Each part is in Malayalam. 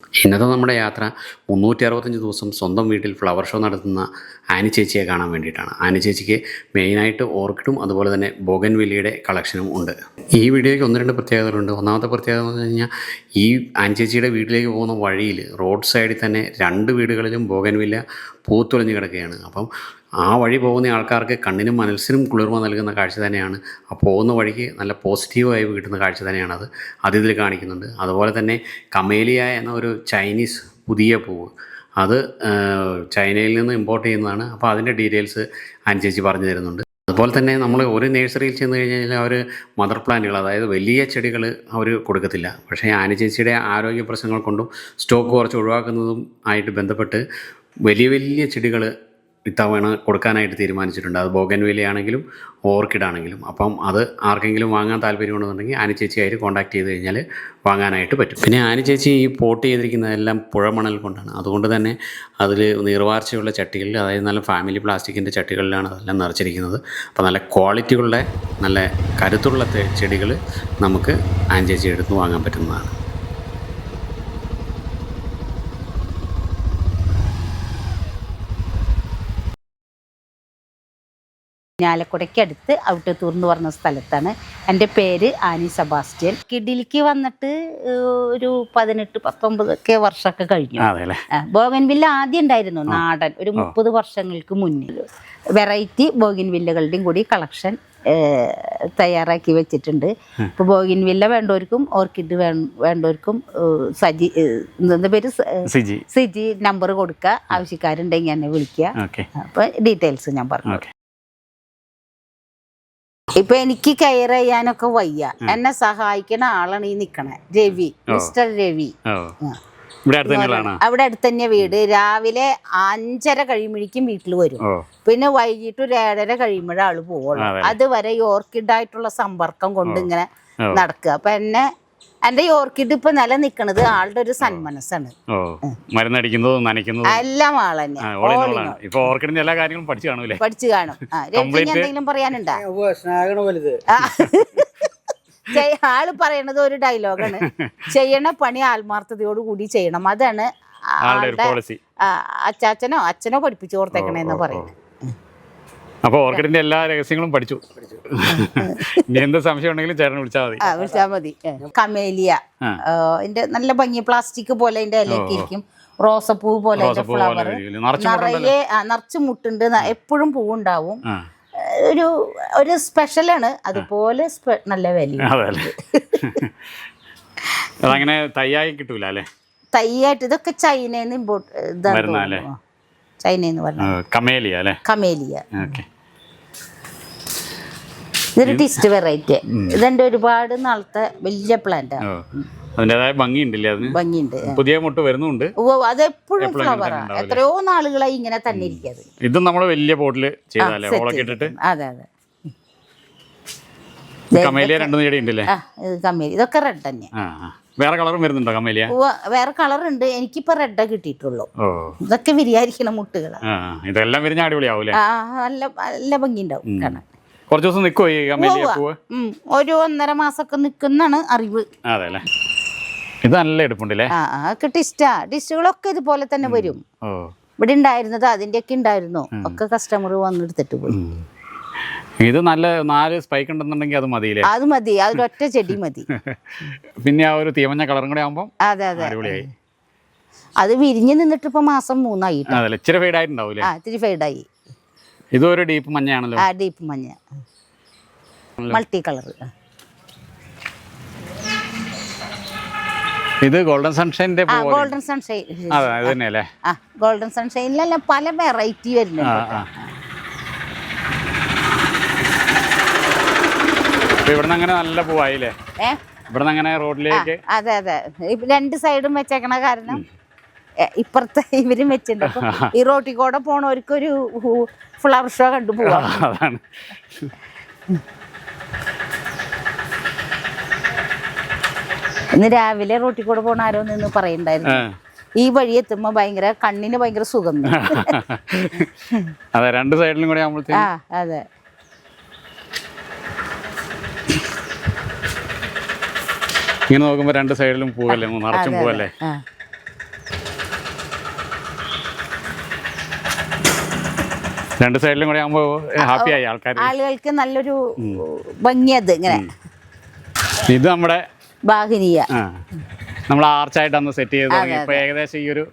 ഇന്നത്തെ നമ്മുടെ യാത്ര 365 ദിവസം സ്വന്തം വീട്ടിൽ ഫ്ലവർ ഷോ നടത്തുന്ന ആനി ചേച്ചിയെ കാണാൻ വേണ്ടിയിട്ടാണ്. ആനി ചേച്ചിക്ക് മെയിനായിട്ട് ഓർക്കിഡും അതുപോലെ തന്നെ ബോഗൻവില്ലയുടെ കളക്ഷനും ഉണ്ട്. ഈ വീഡിയോയ്ക്ക് 1-2 പ്രത്യേകതകളുണ്ട്. ഒന്നാമത്തെ പ്രത്യേകത എന്ന് പറഞ്ഞു കഴിഞ്ഞാൽ ഈ ആനി ചേച്ചിയുടെ വീട്ടിലേക്ക് പോകുന്ന വഴിയിൽ റോഡ് സൈഡിൽ തന്നെ 2 വീടുകളിലും ബോഗൻവില്ല പൂത്തൊളിഞ്ഞ് കിടക്കുകയാണ്. അപ്പം ആ വഴി പോകുന്ന ആൾക്കാർക്ക് കണ്ണിനും മനസ്സിനും കുളിർമ നൽകുന്ന കാഴ്ച തന്നെയാണ്. ആ പോകുന്ന വഴിക്ക് നല്ല പോസിറ്റീവായി കിട്ടുന്ന കാഴ്ച തന്നെയാണത്. ഇതിൽ കാണിക്കുന്നുണ്ട്. അതുപോലെ തന്നെ കമേലിയ എന്ന ഒരു ചൈനീസ് പുതിയ പൂവ്, അത് ചൈനയിൽ നിന്ന് ഇമ്പോർട്ട് ചെയ്യുന്നതാണ്. അപ്പോൾ അതിൻ്റെ ഡീറ്റെയിൽസ് ആനി ചേച്ചി പറഞ്ഞു തരുന്നുണ്ട്. അതുപോലെ തന്നെ നമ്മൾ ഒരു നഴ്സറിയിൽ ചെന്ന് കഴിഞ്ഞാൽ അവർ മദർ പ്ലാന്റുകൾ, അതായത് വലിയ ചെടികൾ അവർ കൊടുക്കത്തില്ല. പക്ഷേ ആനി ചേച്ചിയുടെ ആരോഗ്യ പ്രശ്നങ്ങൾ കൊണ്ടും സ്റ്റോക്ക് കുറച്ച് ഒഴിവാക്കുന്നതും ആയിട്ട് ബന്ധപ്പെട്ട് വലിയ വലിയ ചെടികൾ ഇത്തവണ കൊടുക്കാനായിട്ട് തീരുമാനിച്ചിട്ടുണ്ട്. അത് ബോഗൻവില്ല ആണെങ്കിലും ഓർക്കിഡ് ആണെങ്കിലും. അപ്പം അത് ആർക്കെങ്കിലും വാങ്ങാൻ താല്പര്യമുണ്ടെന്നുണ്ടെങ്കിൽ ആനി ചേച്ചിയായിട്ട് കോൺടാക്ട് ചെയ്ത് കഴിഞ്ഞാൽ വാങ്ങാനായിട്ട് പറ്റും. പിന്നെ ആനി ചേച്ചി ഈ പോട്ട് ചെയ്തിരിക്കുന്നതെല്ലാം പുഴമണൽ കൊണ്ടാണ്. അതുകൊണ്ട് തന്നെ അതിൽ നീർവാർച്ചയുള്ള ചട്ടികളിൽ, അതായത് നല്ല ഫാമിലി പ്ലാസ്റ്റിക്കിൻ്റെ ചട്ടികളിലാണ് അതെല്ലാം നിറച്ചിരിക്കുന്നത്. അപ്പോൾ നല്ല ക്വാളിറ്റിയുള്ള നല്ല കരുത്തുള്ള ചെടികൾ നമുക്ക് ആനി ചേച്ചി എടുത്ത് വാങ്ങാൻ പറ്റുന്നതാണ്. ഞാലക്കുടയ്ക്കടുത്ത് ഔട്ടത്തൂർ എന്ന് പറഞ്ഞ സ്ഥലത്താണ്. എൻ്റെ പേര് ആനി സെബാസ്റ്റ്യൻ. കിഡിലിക്ക് വന്നിട്ട് ഒരു 18-19 വർഷമൊക്കെ കഴിഞ്ഞു. ബോഗൻവില്ല ആദ്യം ഉണ്ടായിരുന്നു നാടൻ, ഒരു 30 വർഷങ്ങൾക്ക് മുന്നിൽ. വെറൈറ്റി ബോഗൻവില്ലകളുടെയും കൂടി കളക്ഷൻ തയ്യാറാക്കി വെച്ചിട്ടുണ്ട്. ഇപ്പോൾ ബോഗൻവില്ല വേണ്ടവർക്കും ഓർക്കിഡ് വേണ്ടവർക്കും എന്താ പേര്, സിജി നമ്പർ കൊടുക്കുക. ആവശ്യക്കാരുണ്ടെങ്കിൽ എന്നെ വിളിക്കുക. അപ്പോൾ ഡീറ്റെയിൽസ് ഞാൻ പറഞ്ഞു. ഇപ്പൊ എനിക്ക് കെയർ ചെയ്യാനൊക്കെ വയ്യ. എന്നെ സഹായിക്കുന്ന ആളാണ് ഈ നിക്കണേ, രവി, മിസ്റ്റർ രവി. അവിടെ അടുത്ത് തന്നെ വീട്. രാവിലെ 5:30 കഴിയുമ്പോഴേക്കും വീട്ടിൽ വരും. പിന്നെ വൈകിട്ട് ഒരു 7:30 കഴിയുമ്പോഴേ ആള് പോവുള്ളൂ. അതുവരെ ഈ ഓർക്കിഡായിട്ടുള്ള സമ്പർക്കം കൊണ്ട് ഇങ്ങനെ നടക്കുക. അപ്പൊ എന്റെ ഈ ഓർക്കിഡ് ഇപ്പൊ നിലനിൽക്കുന്നത് ആളുടെ ഒരു സന്മനസ്സാണ്. എല്ലാം ആളെന്നെ എല്ലാ കാര്യങ്ങളും പഠിച്ചു കാണും. രവിക്ക് എന്തെങ്കിലും പറയാനുണ്ടോ? ആള് പറയണത് ഒരു ഡയലോഗാണ്, ചെയ്യണ പണി ആത്മാർത്ഥതയോട് കൂടി ചെയ്യണം. അതാണ് അച്ഛനോ പഠിപ്പിച്ചു കൊടുത്തേക്കണേന്ന് പറയുന്നത്. അപ്പൊ ഓർക്കിഡിന്റെ എല്ലാ രഹസ്യങ്ങളും പഠിച്ചു. എന്ത് സംശയം ഉണ്ടെങ്കിലും ചേട്ടനെ വിളിച്ചാൽ മതി. കമേലിയ ഇതിന്റെ നല്ല ഭംഗി, പ്ലാസ്റ്റിക് പോലെ ഇതിന്റെ ഇലയൊക്കെ ഇരിക്കും. റോസപ്പൂ പോലെ ഫ്ലവർ നിറയെ നിറച്ച് മുട്ടുണ്ട്. എപ്പോഴും പൂവുണ്ടാവും. ഒരു സ്പെഷ്യലാണ്. അതുപോലെ നല്ല വില. അതങ്ങനെ തയ്യായി കിട്ടൂല അല്ലേ? തയ്യായിട്ട് ഇതൊക്കെ ചൈനയിൽ നിന്ന് ഇതാണ്. ചൈനന്ന് പറഞ്ഞു കമേലിയ. ഇതൊരു ടിസ്റ്റ് വെറൈറ്റി. ഇതെന്റെ ഒരുപാട് നാളത്തെ വലിയ പ്ലാന്റ്. ഭംഗിയുണ്ട്. പുതിയ മുട്ട് വരുന്നുണ്ട്. അത് എപ്പോഴും ഫ്ലവറാ. എത്രയോ നാളുകളായി ഇങ്ങനെ തന്നെ ഇരിക്കുന്നത്. ഇത് നമ്മള് വലിയ പോട്ടില് ചെയ്താലേ? അതെ. കമേലിയ 2 ചെടി ഉണ്ടല്ലേ? കമേലിയ ഇതൊക്കെ റെഡ് തന്നെ. വേറെ കളറും വരുന്നുണ്ടോ കമേലിയ? വേറെ കളർ ഉണ്ട്. എനിക്കിപ്പോ റെഡാ കിട്ടിയിട്ടുള്ളൂ. ഇതൊക്കെ വിരിയായിരിക്കണം മുട്ടുകളാ. ഇതെല്ലാം വിരിഞ്ഞ അടിപൊളിയാവൂലേ? നല്ല ഭംഗിയുണ്ടാവും കാണാൻ. കുറച്ച് ദിവസം നിൽക്കുമോ ഈ കമേലിയ പൂവ്? ഒരു 1.5 മാസമൊക്കെ നിൽക്കുന്നാണ് അറിവ്. അതെല്ലേ? ഇത് നല്ല എടുപ്പുണ്ടല്ലേ? ഡിസ്റ്റുകളൊക്കെ ഇതുപോലെ തന്നെ വരും. ഇവിടെ ഉണ്ടായിരുന്നത് അതിന്റെയൊക്കെ ഉണ്ടായിരുന്നു. ഒക്കെ കസ്റ്റമർ വന്നെടുത്തിട്ട് പോയി. ഇത് നല്ല 4 സ്പൈക്ക് ഉണ്ടെന്നുണ്ടെങ്കിൽ അത് മതിയില്ലേ? അത് മതി. അതിലൊറ്റ ചെടി മതി. പിന്നെ ആ ഒരു തീമഞ്ഞ കളറും കൂടെ ആവുമ്പോൾ അടിപൊളിയായി. അത് വിരിഞ്ഞു നിന്നിട്ട് ഇപ്പൊ മാസം 3 ആയി. ഇച്ചിരി ഫെയ്ഡ് ആയിട്ടുണ്ടാവൂലേ? ഇത്തിരി ഫെയ്ഡായി. ഇതൊരു ഡീപ്പ് മഞ്ഞയാണല്ലോ. ഡീപ്പ് മഞ്ഞ, മൾട്ടി കളർ. ഇത് ഗോൾഡൻ സൺഷൈൻ്റെ ഗോൾഡൻ സൺഷൈൻ. തന്നെയല്ലേ? ഗോൾഡൻ സൺഷൈനിലല്ല, പല വെറൈറ്റി വരുന്നുണ്ട്. ഇവിടുന്ന് അങ്ങനെ നല്ല പൂവായില്ലേ? ഇവിടുന്ന് അങ്ങനെ റോഡിലേക്ക്. അതെ. 2 സൈഡും വെച്ചേക്കണ കാരണം ഇപ്പുറത്തെ ഇവരും വെച്ചിട്ടുണ്ട്. ഈ റോട്ടിൽ കൂടെ പോണവർക്കൊരു ഫ്ലവർ ഷോ കണ്ടു പോവാം. അതാണ്. ഇന്ന് രാവിലെ റോട്ടിൽ കൂടെ പോണ ആരോ നിന്ന് പറയണ്ടായിരുന്നു, ഈ വഴി എത്തുമ്പോ കണ്ണിന് ഭയങ്കര സുഖം. അതെ, 2 സൈഡിലും കൂടെ ആവുമ്പോഴത്തേക്കും. അതെ. ഇങ്ങനെ നോക്കുമ്പോ 2 സൈഡിലും പൂവല്ലേ, നിറച്ചും പൂവല്ലേ? രണ്ട് സൈഡിലും കൂടെ ആകുമ്പോൾ ഹാപ്പിയായി ആൾക്കാർ. ആളുകൾക്ക് നല്ലൊരു ഭംഗിയത് ഇങ്ങനെ. ഇത് നമ്മുടെ ബാഹിനിയ നമ്മൾ ആർച്ചായിട്ട് അന്ന് സെറ്റ് ചെയ്ത് തുടങ്ങി. ഇപ്പൊ ഏകദേശം ഈ ഒരു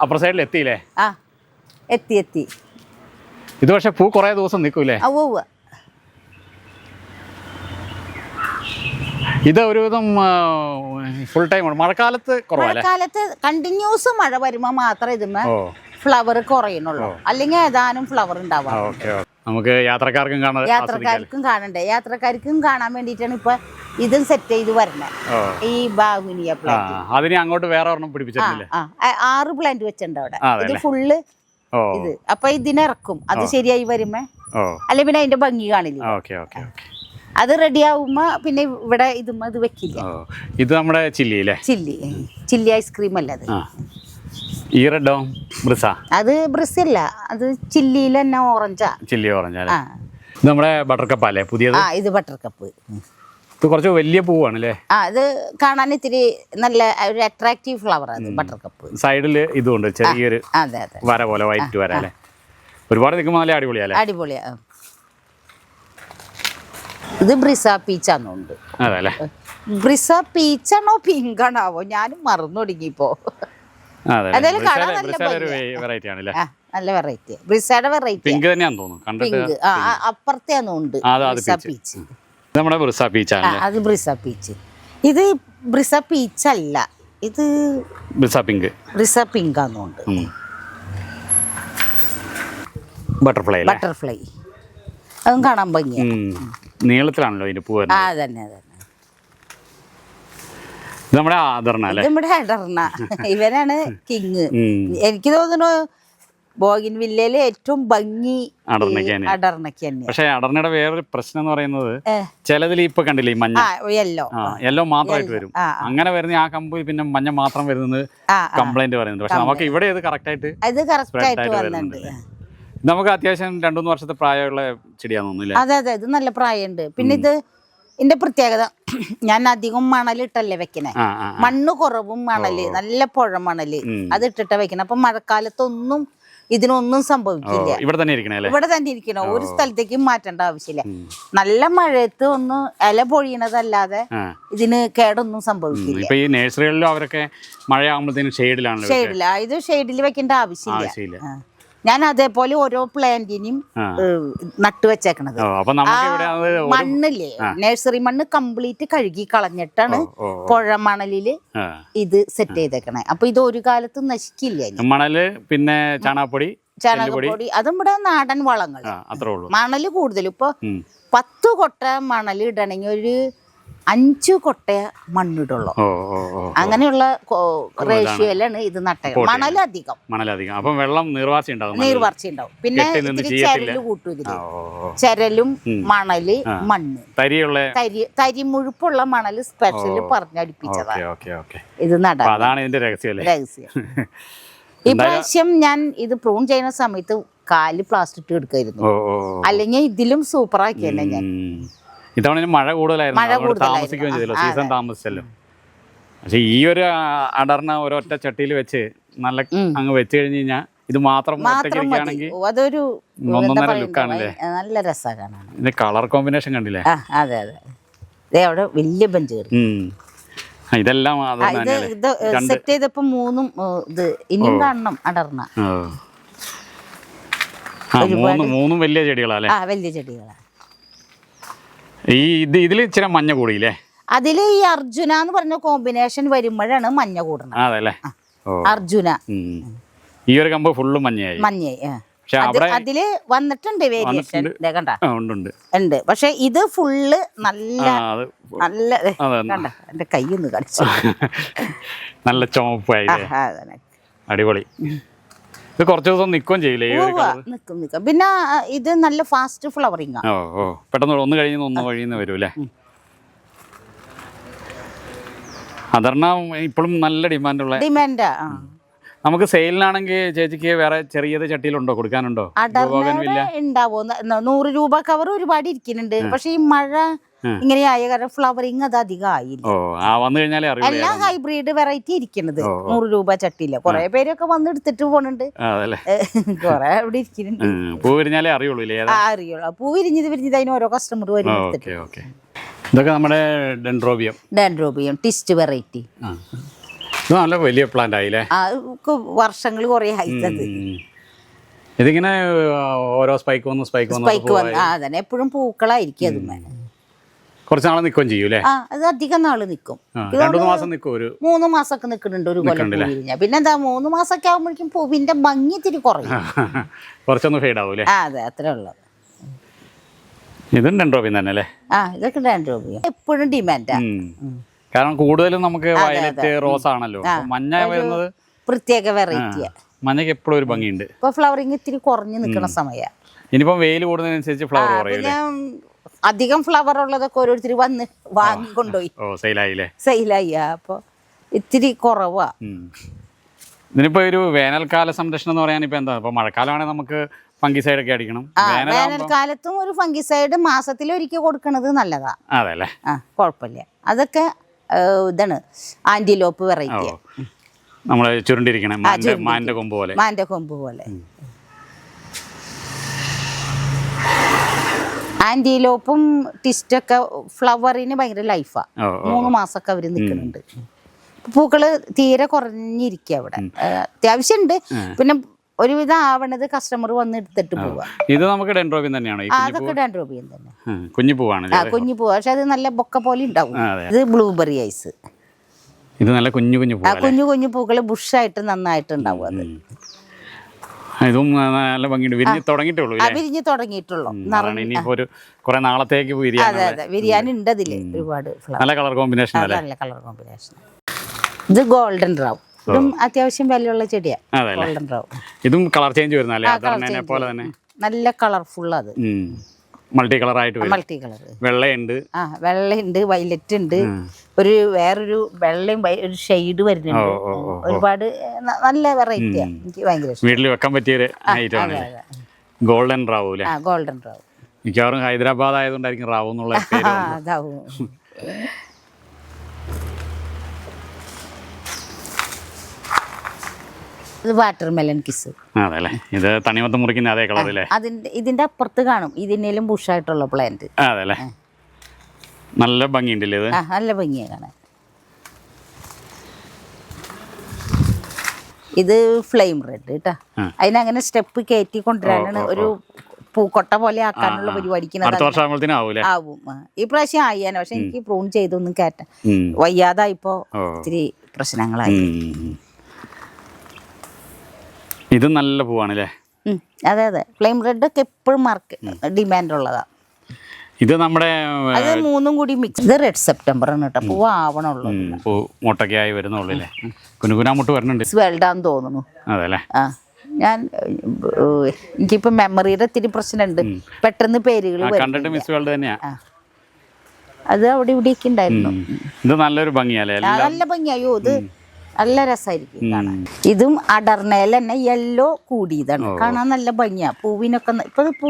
അപ്പുറ സൈഡിൽ എത്തിയില്ലേ? ആ എത്തി. ഇത് പക്ഷെ പൂ കുറേ ദിവസം നിൽക്കൂലേ? ഇത് ഒരുവിധം ഫുൾ ടൈം മഴക്കാലത്ത് കുറവല്ലേ? മഴക്കാലത്ത് കണ്ടിന്യൂസ് മഴ വരുമ്പോ മാത്രമേ ഇതുമ്മ ഫ്ലവർ കുറയുന്നുള്ളൂ. അല്ലെങ്കിൽ ഏതാനും ഫ്ലവർ ഉണ്ടാവാം. നമുക്ക് യാത്രക്കാർക്കും കാണണ്ടേ. യാത്രക്കാർക്കും കാണാൻ വേണ്ടിയിട്ടാണ് ഇപ്പൊ ഇതും സെറ്റ് ചെയ്ത് വരണേ. ഈ ബാഹുനിയ പ്ലാന്റ് അതിന് അങ്ങോട്ട് വേറെ ഒരെണ്ണം പിടിപ്പിച്ചിട്ടില്ലേ? 6 പ്ലാന്റ് വെച്ചിട്ടുണ്ട് അവിടെ. ഇത് ഫുള്ള് ഇത്. അപ്പൊ ഇതിനിറക്കും. അത് ശരിയായി വരുമ്പോ അല്ലെ പിന്നെ അതിന്റെ ഭംഗി കാണില്ല. അത് റെഡി ആവുമ്പോ പിന്നെ ഇവിടെ ഇത് വെക്കില്ല. ഇത് നമ്മുടെ ചില്ലി ഐസ്ക്രീം അല്ല അത്. ഈ റെഡോ ബ്രിസ? അത് ബ്രിസ് അല്ല, അത് ചില്ലിയിൽ തന്നെ ഓറഞ്ചാ. Chilli orange. ഇത് നമ്മുടെ ബട്ടർ കപ്പ് അല്ലേ പുതിയത്? ഇത് ബട്ടർ കപ്പ്. ഇത് കുറച്ച് വലിയ പൂവാണല്ലേ? ഇത് കാണാൻ ഇത്തിരി നല്ല ഒരു അട്രാക്റ്റീവ് ഫ്ലവർ ആണ് ബട്ടർ കപ്പ്. സൈഡിൽ ഇതുണ്ട് ചെറിയൊരു വര പോലെ, വൈറ്റ് വര അല്ലേ? ഒരുപാട് നിൽക്കുമ്പോൾ നല്ല അടിപൊളിയാ. ഇത് ബ്രിസ പീച്ചാന്നുണ്ട്. അതല്ലേ? ബ്രിസ പീച്ചാണോ പിങ്കാണാവോ ഞാനും മറന്നു തുടങ്ങിയപ്പോ. നല്ല വെറൈറ്റി. ബ്രിസയുടെ വെറൈറ്റി പിങ്ക് തന്നെയാന്ന് തോന്നുന്നു. അപ്പുറത്തേന്നുണ്ട് പീച്ച്. നമ്മുടെ ബ്രിസ പീച്ചാണ്. അത് ബ്രിസ പീച്ച്. ഇത് ബ്രിസ പീച്ച് അല്ല, ഇത് ബ്രിസ പിങ്കാന്നുണ്ട്. ബട്ടർഫ്ലൈ അതും കാണാൻ ഭംഗിയാ. നീളത്തിലാണല്ലോ ഇതിന്റെ പൂവ്. അതന്നെ. നമ്മുടെ അടർണ. ഇവനാണ് കിങ്. എനിക്ക് തോന്നുന്നു ബോഗിൻവില്ലയിലെ ഏറ്റവും ഭംഗി അടർണയ്ക്ക് തന്നെ. പക്ഷെ അടർണയുടെ വേറൊരു പ്രശ്നം എന്ന് പറയുന്നത് ചിലതിൽ ഇപ്പൊ കണ്ടില്ലേ മഞ്ഞ യെല്ലോ മാത്രമായിട്ട് വരും. അങ്ങനെ വരുന്ന ആ കമ്പ് പിന്നെ മഞ്ഞ മാത്രം വരുന്നത് കംപ്ലൈന്റ് പറയുന്നത്. പക്ഷെ നമുക്ക് ഇവിടെ ഇത് കറക്റ്റ് ആയിട്ട് വരുന്നുണ്ട്. നമുക്ക് അത്യാവശ്യം 2-3 വർഷത്തെ പ്രായമുള്ള ചെടിയാന്ന് തോന്നുന്നില്ല? അതെ ഇത് നല്ല പ്രായമുണ്ട്. പിന്നെ ഇതിന്റെ പ്രത്യേകത ഞാൻ അധികം മണലിട്ടല്ലേ വെക്കണേ. മണ്ണ് കുറവും മണല്, നല്ല പുഴ മണല് അത് ഇട്ടിട്ട് വെക്കണേ. അപ്പൊ മഴക്കാലത്തൊന്നും ഇതിനൊന്നും സംഭവിക്കില്ല. ഇവിടെ തന്നെ ഇരിക്കണോ, ഒരു സ്ഥലത്തേക്കും മാറ്റേണ്ട ആവശ്യമില്ല. നല്ല മഴയത്ത് ഒന്ന് ഇല പൊഴിയണതല്ലാതെ ഇതിന് കേടൊന്നും സംഭവിക്കില്ല. ഈ നഴ്സറികളിലും അവരൊക്കെ മഴയാകുമ്പോഴത്തേനും ഷെയ്ഡില്ല. ഇത് ഷെയ്ഡിൽ വെക്കേണ്ട ആവശ്യമില്ല. ഞാൻ അതേപോലെ ഓരോ പ്ലാന്റിനും നട്ടു വെച്ചേക്കണത്. മണ്ണില്ലേ, നഴ്സറി മണ്ണ് കംപ്ലീറ്റ് കഴുകി കളഞ്ഞിട്ടാണ് പുഴ മണലില് ഇത് സെറ്റ് ചെയ്തേക്കണേ. അപ്പൊ ഇത് ഒരു കാലത്ത് നശിക്കില്ല. മണല് പിന്നെ ചാണകപ്പൊടി, അതും ഇവിടെ നാടൻ വളങ്ങൾ. മണല് കൂടുതലും ഇപ്പൊ 10 കൊട്ട മണല് ഇടണമെങ്കിൽ ഒരു 5 കൊട്ട മണ്ണിടുള്ളൂ. അങ്ങനെയുള്ള റേഷ്യോയിലാണ് ഇത് നട്ടത്. മണലധികം. അപ്പം വെള്ളം നീർവാർച്ച ഉണ്ടാവും. പിന്നെ ചരല് കൂട്ടും ഇതില്. ചരലും മണല് മണ്ണ് തരിമുഴുപ്പുള്ള മണല് സ്പെഷ്യൽ പറഞ്ഞടിപ്പിച്ചതാണ് ഇത് നടാൻ. രഹസ്യം. ഇപ്രാവശ്യം ഞാൻ ഇത് പ്രൂൺ ചെയ്യുന്ന സമയത്ത് കാല് പ്ലാസ്റ്റിക് എടുക്കായിരുന്നു. അല്ലെങ്കിൽ ഇതിലും സൂപ്പറാക്കി തന്നെ ഞാൻ. ഇത്തവണ മഴ കൂടുതലായിരുന്നു, താമസിക്കുകയും ചെയ്തല്ലോ, സീസൺ താമസിച്ചല്ലോ. പക്ഷെ ഈ ഒരു അടർന്ന ഒരൊറ്റ ചട്ടിയിൽ വെച്ച് നല്ല അങ്ങ് വെച്ച് കഴിഞ്ഞ് കഴിഞ്ഞാൽ ഇത് മാത്രം അതൊരു ഒന്നൊന്നര ലുക്കാണല്ലേ? നല്ല രസമാണ് കാണാൻ. ഇതിന്റെ കളർ കോമ്പിനേഷൻ കണ്ടില്ലേ? അതെ അവിടെ വലിയ ബെഞ്ച് ഇതെല്ലാം സെറ്റ് ചെയ്തപ്പോ 3 ഇത് ഇനിയും കാണണം അടർന്ന. 3 വലിയ ചെടികളാ? വലിയ ചെടികളാ. ഇതിൽ ഇച്ചിരി മഞ്ഞ കൂടിയില്ലേ? അതില് ഈ അർജുന എന്ന് പറഞ്ഞ കോമ്പിനേഷൻ വരുമ്പോഴാണ് മഞ്ഞ കൂടണം. അതല്ലേ? അർജുന ഈ ഒരു കമ്പ് ഫുള്ള് മഞ്ഞയായി. അതില് വന്നിട്ടുണ്ട് വേരിയേഷൻ ഉണ്ട്. പക്ഷെ ഇത് ഫുള്ള് നല്ല കണ്ട എന്റെ കൈയൊന്ന് കളിച്ചു. നല്ല ചുമപ്പായി, അടിപൊളി. ഇത് കുറച്ച് ദിവസം നിൽക്കുകയും ചെയ്യില്ലേ? നിൽക്കും. പിന്നെ ഇത് നല്ല ഫാസ്റ്റ് ഫ്ലവറിങ്. പെട്ടെന്ന് ഒന്ന് കഴിയുന്ന ഒന്ന് കഴിയുന്ന വരും അല്ലേ? അടർണ ഇപ്പോഴും നല്ല ഡിമാൻഡാ. നമുക്ക് സെയിലിനാണെങ്കിൽ ചേച്ചിക്ക് വേറെ ചെറിയത് ചട്ടിയിലുണ്ടോ കൊടുക്കാനുണ്ടോ? ഉണ്ടാവോ? 100 രൂപ കവർ ഒരുപാട് ഇരിക്കുന്നുണ്ട്. പക്ഷെ ഈ മഴ ഇങ്ങനെയായ കാരണം ഫ്ലവറിങ് അത് അധികം ആയില്ല. എല്ലാം ഹൈബ്രിഡ് വെറൈറ്റി ഇരിക്കുന്നത് 100 രൂപ ചട്ടിയില്ല. കുറെ പേരൊക്കെ വന്ന് എടുത്തിട്ട് പോണുണ്ട്. കൊറേ ഇവിടെ ഇരിക്കുന്നുണ്ട്. പൂ വിരിഞ്ഞാലേ അറിയുള്ളൂ. പൂ വിരിഞ്ഞത് അതിന് ഓരോ കസ്റ്റമർ വരും. ഇതൊക്കെ നമ്മുടെ ഡെൻഡ്രോബിയം ടിസ്റ്റ് വെറൈറ്റി. നല്ല വലിയ പ്ലാന്റ് ആയില്ലേ? വർഷങ്ങൾ കുറെ ആയിട്ടത്. ഇതിങ്ങനെ ഓരോ സ്പൈക്ക് വന്ന് അതന്നെ എപ്പോഴും പൂക്കളായിരിക്കും. അതുമേ കുറച്ച് നാളെ നിൽക്കുകയും ചെയ്യൂലേ? അത് അധികം നാള് നിൽക്കും. 2 മാസം നിൽക്കും. 3 മാസമൊക്കെ നിൽക്കുന്നുണ്ട് ഒരു കൊല്ലം. പിന്നെ എന്താ 3 മാസമൊക്കെ ആകുമ്പോഴേക്കും പൂവിന്റെ ഭംഗി ഇത്തിരി കുറയും. കുറച്ചൊന്ന് ഫെയ്ഡ് ആവൂലേ? അതെ, അത്രേ ഉള്ളത്. ഇതും ഡെൻഡ്രോബിയം തന്നെ അല്ലേ? ഇതൊക്കെ ഡെൻഡ്രോബിയം എപ്പോഴും ഡിമാൻഡാ. കാരണം കൂടുതലും നമുക്ക് വയലറ്റ് റോസ് ആണല്ലോ. മഞ്ഞ വരുന്നത് പ്രത്യേക വെറൈറ്റിയാ. മഞ്ഞക്ക് എപ്പോഴും ഒരു ഭംഗിയുണ്ട്. ഇപ്പൊ ഫ്ലവറിങ് ഇത്തിരി കുറഞ്ഞു നിൽക്കുന്ന സമയ. ഇനിയിപ്പം വെയിൽ കൂടുന്നതിനനുസരിച്ച് ഫ്ലവർ കുറയും. അധികം ഫ്ലവർ ഉള്ളതൊക്കെ ഓരോരുത്തർ വന്ന് വാങ്ങിക്കൊണ്ടുപോയി. സെയിലായി. അപ്പൊ ഇത്തിരി കുറവാ. ഇതിനിപ്പോ ഒരു വേനൽക്കാല സംരക്ഷണം എന്ന് പറയാൻ ഇപ്പൊ എന്താ? ഇപ്പൊ മഴക്കാലമാണെങ്കിൽ നമുക്ക് ഫംഗിസൈഡ് ഒക്കെ അടിക്കണം. വേനൽക്കാലത്തും ഒരു ഫംഗിസൈഡ് മാസത്തിലൊരിക്കൽ കൊടുക്കണത് നല്ലതാ. അതെല്ലേ? കുഴപ്പമില്ല. അതൊക്കെ ഇതാണ് ആന്റിലോപ്പ് വെറൈറ്റി. നമ്മള് ചുരുണ്ടിരിക്കണേ മാന്റെ കൊമ്പ് പോലെ. ആന്റിലോപ്പും ടിസ്റ്റൊക്കെ ഫ്ലവറിന് ഭയങ്കര ലൈഫാ. 3 മാസമൊക്കെ അവര് നിൽക്കുന്നുണ്ട്. പൂക്കള് തീരെ കുറഞ്ഞിരിക്കുക അവിടെ. അത്യാവശ്യം ഉണ്ട്. പിന്നെ ഒരുവിധം ആവണത് കസ്റ്റമർ വന്ന് എടുത്തിട്ട് പോവാ. ഇത് നമുക്ക് ഡെൻഡ്രോബിയം തന്നെയാണ്. അതൊക്കെ ഡെൻഡ്രോബിയം തന്നെ. കുഞ്ഞു പൂവാണ്. കുഞ്ഞു പൂവാ. പക്ഷെ അത് നല്ല ബൊക്ക പോലെ ഉണ്ടാവും. ഇത് ബ്ലൂബെറി ഐസ്. ഇത് നല്ല കുഞ്ഞു പൂക്കള് ബുഷായിട്ട് നന്നായിട്ട് ഉണ്ടാവും. അത് ഇതും നല്ല ഭംഗിയുണ്ട്. വിരിഞ്ഞ് തുടങ്ങിയിട്ടുള്ളൂ. കുറെ നാളത്തേക്ക് വിരിയാനുണ്ട് അതില് ഒരുപാട്. നല്ല കളർ കോമ്പിനേഷൻ. ഇത് ഗോൾഡൻ റാവ്. ഇതും അത്യാവശ്യം വിലയുള്ള ചെടിയാ. ഗോൾഡൻ റാവ്. ഇതും കളർ ചേഞ്ച് വരുന്നല്ലേ? നല്ല കളർഫുൾ. അത് മൾട്ടി കളർ ആയിട്ട് മൾട്ടി കളർ. വെള്ളയുണ്ട്, വയലറ്റ് ഉണ്ട്, വേറൊരു വെള്ളയും ഒരു ഷെയ്ഡ് വരുന്നുണ്ട്. ഒരുപാട് നല്ല വെറൈറ്റിയാ. എനിക്ക് ഭയങ്കര ഇഷ്ടം. വീട്ടിൽ വെക്കാൻ പറ്റിയ ഗോൾഡൻ റാവു. ഗോൾഡൻ റാവു മിക്കവാറും ഹൈദരാബാദ് ആയതുകൊണ്ടായിരിക്കും റാവു എന്നുള്ള പേര്. അതാവും. Water melon kiss. അതല്ലേ? ഇത് തണിമത്തം മുറിക്കുന്ന അതേ കളറില്ലേ? ഇതിന്റെ അപ്പുറത്ത് കാണും ഇതിനേലും ബുഷായിട്ടുള്ള പ്ലാന്റ്. അതല്ലേ? നല്ല ഭംഗിയുണ്ടല്ലേ ഇത്? നല്ല ഭംഗിയാ കാണാൻ. ഇത് ഫ്ലെയിം റെഡ് കേട്ടാ. അതിനങ്ങനെ സ്റ്റെപ്പ് കയറ്റി കൊണ്ടുവരാനാണ്. ഒരു പൂക്കൊട്ട പോലെ ആക്കാനുള്ള പരിപാടിക്ക് ആവും. ഈ പ്രാവശ്യം ആയാനോ. പക്ഷെ എനിക്ക് പ്രൂൺ ചെയ്തൊന്നും കയറ്റാൻ വയ്യാതായിപ്പോ ഇത്തിരി പ്രശ്നങ്ങളായി. ഇത് നല്ല പൂവാണല്ലേ? അതെ. ഫ്ലെയിം റെഡ് ഒക്കെ എപ്പോഴും ഡിമാൻഡ് ഉള്ളതാ. ഇത് നമ്മുടെ 3 കൂടി മിക്സ്. ഇത് റെഡ് സെപ്റ്റംബർ ആണ് കേട്ടോ. പൂവ് ആവണുള്ളൂ. മുട്ടൊക്കെ ആയി വരുന്നുള്ളൂ. കുനുകുനാമുട്ട് വരുന്നുണ്ട്. വെൽഡാന്ന് തോന്നുന്നു. അതല്ലേ? എനിക്കിപ്പോ മെമ്മറിയുടെ ഇത്തിരി പ്രശ്നമുണ്ട്. പെട്ടെന്ന് പേരുകൾ കണ്ടിട്ട് മിസ് വേൾഡ് തന്നെയാ. അത് അവിടെ ഇവിടെയൊക്കെ ഉണ്ടായിരുന്നു. ഇത് നല്ലൊരു ഭംഗിയല്ലേ? നല്ല ഭംഗിയായോ. ഇത് നല്ല രസമായിരിക്കും കാണാൻ. ഇതും അടർണയിൽ തന്നെ യെല്ലോ കൂടിയതാണ്. കാണാൻ നല്ല ഭംഗിയാ. പൂവിനൊക്കെ ഇപ്പൊ പൂ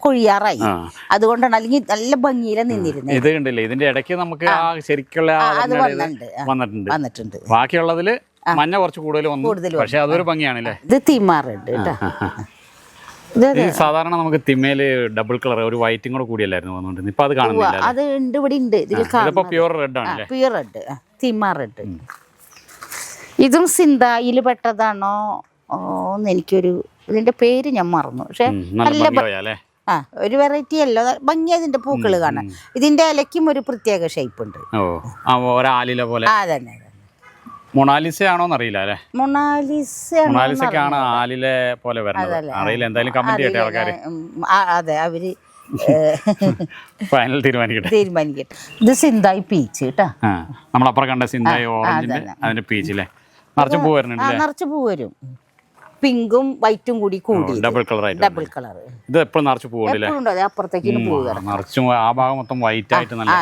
കൊഴിയാറായി. അതുകൊണ്ടാണ്. അല്ലെങ്കിൽ നല്ല ഭംഗിയില നിന്നിരുന്നത്. ഇത് കണ്ടില്ലേ? ഇതിന്റെ ഇടയ്ക്ക് നമുക്ക് ശരിക്കുള്ള വന്നിട്ടുണ്ട്. ബാക്കിയുള്ളതില് മഞ്ഞ കുറച്ച് കൂടുതൽ വന്നു. പക്ഷെ അതൊരു ഭംഗിയാണല്ലേ? ഇത് തിമാറുണ്ട് കേട്ടോ. സാധാരണ നമുക്ക് തിമേല് ഡബിൾ കളർ ഒരു വൈറ്റും കൂടെ കൂടിയല്ലായിരുന്നു വന്നോണ്ടിരുന്നത്. ഇപ്പൊ അത് കാണുന്നില്ല. അത് ഉണ്ട്, ഇവിടെ ഉണ്ട്. പ്യൂർ റെഡ് ആണ്. പ്യൂർ റെഡ്, തിമാർ റെഡ്. ഇതും സിന്തായിൽ പെട്ടതാണോ എന്ന് എനിക്കൊരു ഇതിന്റെ പേര് ഞാൻ മറന്നു. പക്ഷെ നല്ല ഒരു വെറൈറ്റി അല്ലോ. ഭംഗിയാ ഇതിന്റെ പൂക്കള് കാണാൻ. ഇതിന്റെ ഇലയ്ക്കും ഒരു പ്രത്യേക ഷേപ്പ് ഉണ്ട്. അതന്നെ. മൊണാലിസ ആണോന്ന് അറിയില്ല അല്ലേ? മൊണാലിസക്കാണ് ആലിലെ പോലെ വരുന്നത്. അറിയില്ല. എന്തായാലും കമന്റ് ചെയ്യട്ടെ ആൾക്കാര്. അതെ, അവര് ഫൈനൽ തീരുമാനിക്കട്ടെ. ഇത് സിന്തായി പീച്ച് കേട്ടാ. നമ്മളപ്പുറം കണ്ട സിന്തായി ഓറഞ്ചിന്റെ അതിന്റെ പീച്ചില്ലേ? നിറച്ച് പൂ വരുന്നുണ്ട്. നിറച്ച് പൂ വരും. പിങ്കും വൈറ്റും കൂടി ഡബിൾ കളർ. ഇത് എപ്പോഴും നിറച്ച് പൂവുണ്ടല്ലേ? അപ്പുറത്തേക്ക് പൂ നിറച്ചും ആ ഭാഗം മൊത്തം വൈറ്റ് ആയിട്ട് നല്ല.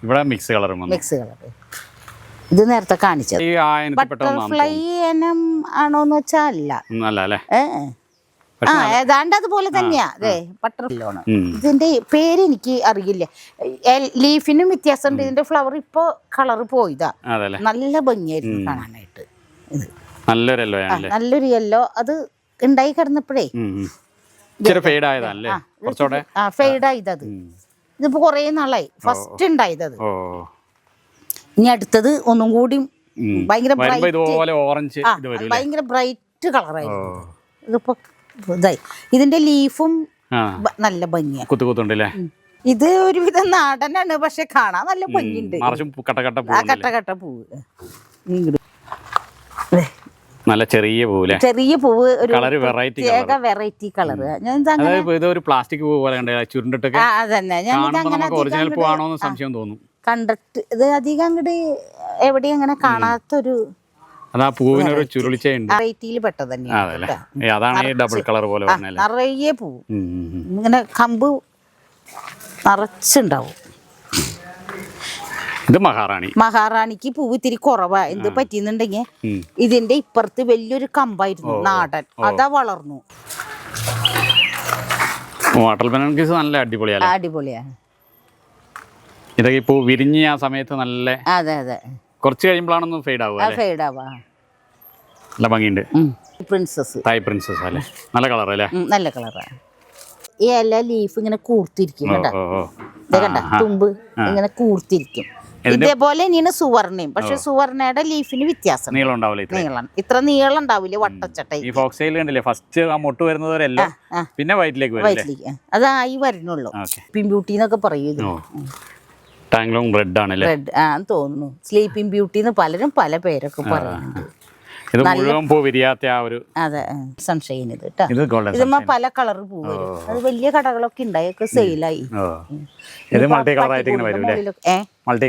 ഇവിടെ മിക്സ് കളറും. Mix colour. ഇത് നേരത്തെ കാണിച്ചത്. ഈ ബട്ടർഫ്ലൈ ഇനം ആണോന്ന് വെച്ചാൽ അല്ല. ഏതാണ്ട് അതുപോലെ തന്നെയാ. അതെ, ബട്ടർഫ്ലൈ ആണ്. ഇതിന്റെ പേര് എനിക്ക് അറിയില്ല. ലീഫിനും വ്യത്യാസമുണ്ട്. ഇതിന്റെ ഫ്ലവർ ഇപ്പൊ കളറ് പോയതാ. നല്ല ഭംഗിയായിരുന്നു കാണാനായിട്ട്. ഇത് നല്ലൊരു യെല്ലോ. അത് ഉണ്ടായി കിടന്നപ്പോഴേ ഫെയ്ഡ് ആയതത്. ഇതിപ്പോ കൊറേ നാളായി ഫസ്റ്റ് ഉണ്ടായത്. ഇനി അടുത്തത് ഒന്നും കൂടി ഭയങ്കര ബ്രൈറ്റ് കളറായിരുന്നു. ഇതിപ്പോ ഇതായി. ഇതിന്റെ ലീഫും നല്ല ഭംഗിയാണ്. ഇത് ഒരുവിധം നാടനാണ്, പക്ഷെ കാണാൻ നല്ല ഭംഗിയുണ്ട്. കട്ട പൂവ്, നല്ല ചെറിയ പൂവ്. ഒരു പ്രത്യേക വെറൈറ്റി കളറ്. പ്ലാസ്റ്റിക് പൂവ് പോലെ കണ്ടിട്ട് ഇത് അധികം അങ്ങോട്ട് എവിടെയും അങ്ങനെ കാണാത്തൊരു വെറൈറ്റിയിൽ പെട്ടത് തന്നെയാണ്. നിറയെ പൂവ് ഇങ്ങനെ കമ്പ് നിറച്ചുണ്ടാവും. ഇത് മഹാറാണിക്ക് പൂവ് ഇത്തിരി കുറവാ. എന്ത് പറ്റിയെന്നുണ്ടെങ്കിൽ ഇതിന്റെ ഇപ്പുറത്ത് വലിയൊരു കമ്പായിരുന്നു നാടൻ, അതാ വളർന്നു. നല്ല അടിപൊളിയാണ്. ഇതൊക്കെ ഇപ്പൊ വിരിഞ്ഞ ആ സമയത്ത് നല്ല. അതെ കുറച്ച് കഴിയുമ്പോഴാണ് ഫെയ്ഡ് ആവുക. നല്ല ഭംഗിയുണ്ട്. തായ് പ്രിൻസസ് അല്ലേ? നല്ല കളർ അല്ലേ? നല്ല കളറാണ്. ഈ എല്ലാ ലീഫ് ഇങ്ങനെ കൂർത്തിരിക്കും കേട്ടോ. കണ്ട തുമ്പ് ഇങ്ങനെ കൂർത്തിരിക്കും. ഇതേപോലെ തന്നെയാണ് സുവർണയും. പക്ഷെ സുവർണയുടെ ലീഫിന് വ്യത്യാസം. നീളം ഇത്ര നീളം ഉണ്ടാവില്ല. വട്ടച്ചട്ട പിന്നെ വൈറ്റിലേക്ക് അതായി വരുന്നുള്ളൂ. സ്ലീപ്പിംഗ് ബ്യൂട്ടി എന്നൊക്കെ പറയും. റെഡ് തോന്നുന്നു. സ്ലീപ്പിംഗ് ബ്യൂട്ടി എന്ന് പലരും പല പേരൊക്കെ പറയുന്നുണ്ട്. അതെ, സൺഷൈൻ. ഇത് കേട്ടോ. ഇതുമ്മ പല കളർ പൂ വരും. അത് വലിയ കടകളൊക്കെ ഉണ്ടായൊക്കെ സെയിലായി. മൾട്ടി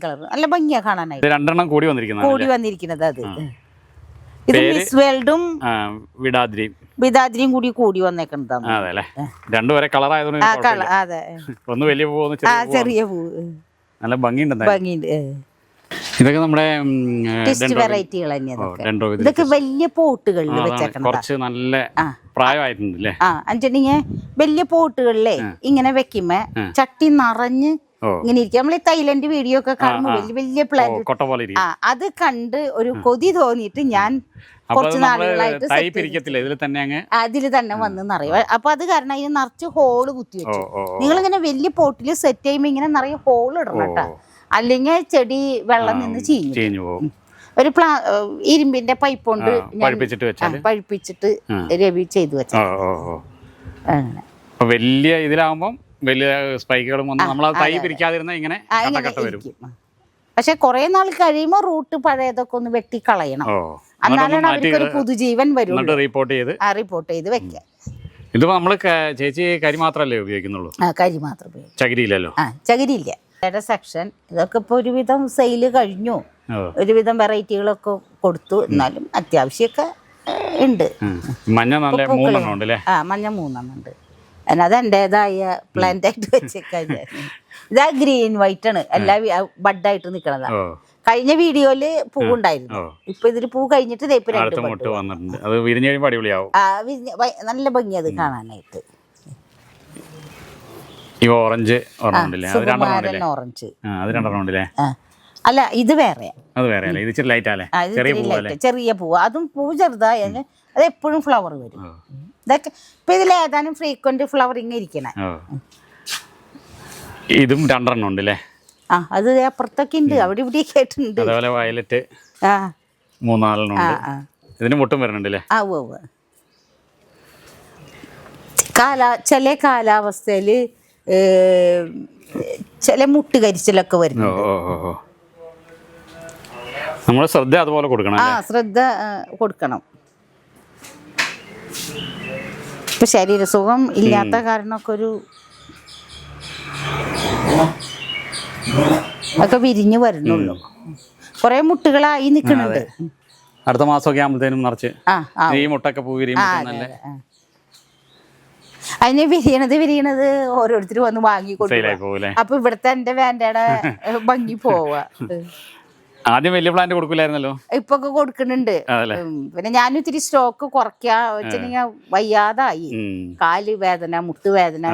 കളർ നല്ല ഭംഗിയാ കാണാനായിട്ട്. കൂടി വന്നിരിക്കുന്നത് അത്. ഇത് മിസ് വേൾഡും വിദാദ്രിയും കൂടി വന്നേക്കുന്നതാണ്. ചെറിയ പൂ നല്ല ഭംഗിയുണ്ട്. ഇതൊക്കെ നമ്മുടെ വെറൈറ്റികൾ ഇതൊക്കെ വലിയ പോട്ടുകളിൽ കുറച്ച് നല്ല പ്രായമായിട്ടുണ്ടല്ലേ? അഞ്ചെണ്ണിങ്ങ വലിയ പോട്ടുകളിലെ ഇങ്ങനെ വെക്കുമ്പോ ചട്ടി നിറഞ്ഞ് ഇങ്ങനെ ഇരിക്കും. നമ്മൾ ഈ തൈലൻഡ് വീഡിയോ ഒക്കെ കാണുമ്പോൾ വലിയ പ്ലാന്റ് അത് കണ്ട് ഒരു കൊതി തോന്നിയിട്ട് ഞാൻ കുറച്ച് നാളുകളായിട്ട് അതിൽ തന്നെ വന്ന് നിറയും. അപ്പൊ അത് കാരണം ഇതിന് നിറച്ച് ഹോള് കുത്തി വെച്ചു. നിങ്ങളിങ്ങനെ വലിയ പോട്ടിൽ സെറ്റ് ചെയ്യുമ്പോ ഇങ്ങനെ നിറയെ ഹോൾ ഇടണം കേട്ടോ. അല്ലെങ്കിൽ ചെടി വെള്ളം നിന്ന് ചീഞ്ഞു പോകും. ഒരു ഇരുമ്പിന്റെ പൈപ്പ് കൊണ്ട് പഴിപ്പിച്ചിട്ട് രവി ചെയ്തു വെച്ച. വലിയ ഇതിലാവുമ്പം വലിയ സ്പൈക്കുകളും പക്ഷെ കുറെ നാൾ കഴിയുമ്പോ റൂട്ട് പഴയതൊക്കെ ഒന്ന് വെട്ടി കളയണം. എന്നാലാണ് അവർക്ക് ഒരു പുതുജീവൻ വരും. റിപ്പോർട്ട് ചെയ്ത് വെക്കാം. ഇത് നമ്മള് ചേച്ചി കരി മാത്രല്ലേ ഉപയോഗിക്കുന്നുള്ളൂ? കരി മാത്രം ഉപയോഗിക്കും. ചകിരിയില്ലല്ലോ? ചകിരിയില്ല. സെക്ഷൻ ഇതൊക്കെ ഇപ്പൊ ഒരുവിധം സെയില് കഴിഞ്ഞു. ഒരുവിധം വെറൈറ്റികളൊക്കെ കൊടുത്തു. എന്നാലും അത്യാവശ്യമൊക്കെ ഉണ്ട്. മഞ്ഞ മഞ്ഞ 3 ഉണ്ട്. അത് എന്റേതായ പ്ലാന്റ് ആയിട്ട് വെച്ചേക്കാൻ. ഇതാ ഗ്രീൻ വൈറ്റ് ആണ്. എല്ലാ ബഡായിട്ട് നിക്കണതാ. കഴിഞ്ഞ വീഡിയോയില് പൂവുണ്ടായിരുന്നു. ഇപ്പൊ ഇതില് പൂ കഴിഞ്ഞിട്ട് നല്ല ഭംഗി അത് കാണാനായിട്ട്. ഓറഞ്ച് അല്ല, ഇത് വേറെ. ചെറിയ പൂവ്. അതും പൂ ചെറുതായാലും അത് എപ്പോഴും ഫ്ലവർ വരും. ഇതൊക്കെ ഇപ്പൊ ഇതിൽ ഏതാനും ഫ്രീക്വന്റ് ഫ്ലവറിങ് ഇരിക്കണേ. ഇതും 2 ഉണ്ടല്ലേ? അത് അപ്പുറത്തൊക്കെ ഉണ്ട്. അവിടെ ഇവിടെ കേട്ടിട്ടുണ്ട്. വയലറ്റ് 3-4 ഇതിന് മുട്ടും വരുന്നുണ്ടല്ലേ? ചില കാലാവസ്ഥയില് ചില മുട്ട് കരിച്ചിലൊക്കെ വരുന്നു. നമ്മൾ ശ്രദ്ധ അതുപോലെ കൊടുക്കണം. ശ്രദ്ധ കൊടുക്കണം. ഇപ്പൊ ശരീരസുഖം ഇല്ലാത്ത കാരണമൊക്കെ ഒക്കെ വിരിഞ്ഞു വരുന്നുള്ളൂ. കുറെ മുട്ടുകളായി നിൽക്കുന്നുണ്ട്. അടുത്ത മാസമൊക്കെ ആകുമ്പോഴത്തേനും നിറച്ച് ഈ മുട്ടൊക്കെ പൂ വിരിയുമ്പോൾ അതിന് വിരിയണത് ഓരോരുത്തർ വന്ന് വാങ്ങി കൊടുക്കും. അപ്പൊ ഇവിടുത്തെ എന്റെ വേണ്ടയുടെ ഭംഗി പോവാ. ആദ്യം വലിയ പ്ലാന്റ് കൊടുക്കില്ലായിരുന്നല്ലോ, ഇപ്പൊ കൊടുക്കുന്നുണ്ട്. പിന്നെ ഞാൻ ഇത്തിരി സ്റ്റോക്ക് കുറയ്ക്കാ വെച്ചിട്ടുണ്ടെങ്കിൽ വയ്യാതായി, കാല് വേദന, മുട്ടുവേദന.